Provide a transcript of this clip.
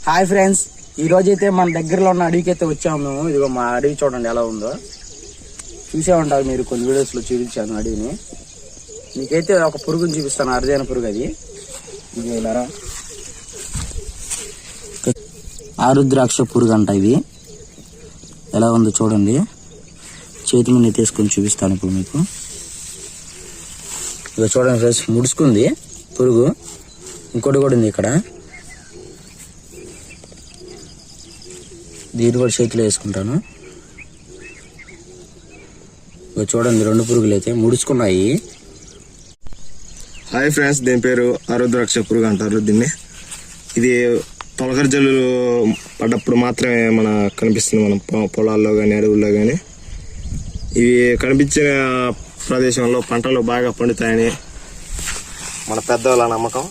Hi friends, ఈ రోజైతే మన దగ్గరలో ఉన్న అడవికి అయితే వచ్చాము మేము. ఇదిగో మా అడవి చూడండి ఎలా ఉందో. చూసే ఉంటారు మీరు, కొన్ని వీడియోస్ లో చూపించాను అడవిని. మీకైతే ఒక పురుగుని చూపిస్తాను, అరుదైన పురుగు. అది ఇది ఇలారా ఆరుద్రాక్ష పురుగు అంట. ఇది ఎలా ఉందో చూడండి. చేతి మీద తీసుకొని చూపిస్తాను ఇప్పుడు మీకు. ఇక చూడండి ఫ్రెండ్స్, ముడుచుకుంది పురుగు. ఇంకోటి కూడా ఉంది ఇక్కడ. దీన్ని కూడా చేతిలో వేసుకుంటాను. ఇక చూడండి, రెండు పురుగులు అయితే ముడుచుకున్నాయి. హాయ్ ఫ్రెండ్స్, దీని పేరు ఆరుద్రాక్ష పురుగు అంటారు దీన్ని. ఇది తొలకరి జల్లులు పడ్డప్పుడు మాత్రమే కనిపిస్తుంది మన పొలాల్లో కానీ అడవుల్లో కానీ. ఇవి కనిపించిన ప్రదేశంలో పంటలు బాగా పండుతాయని మన పెద్దవాళ్ళ నమ్మకం.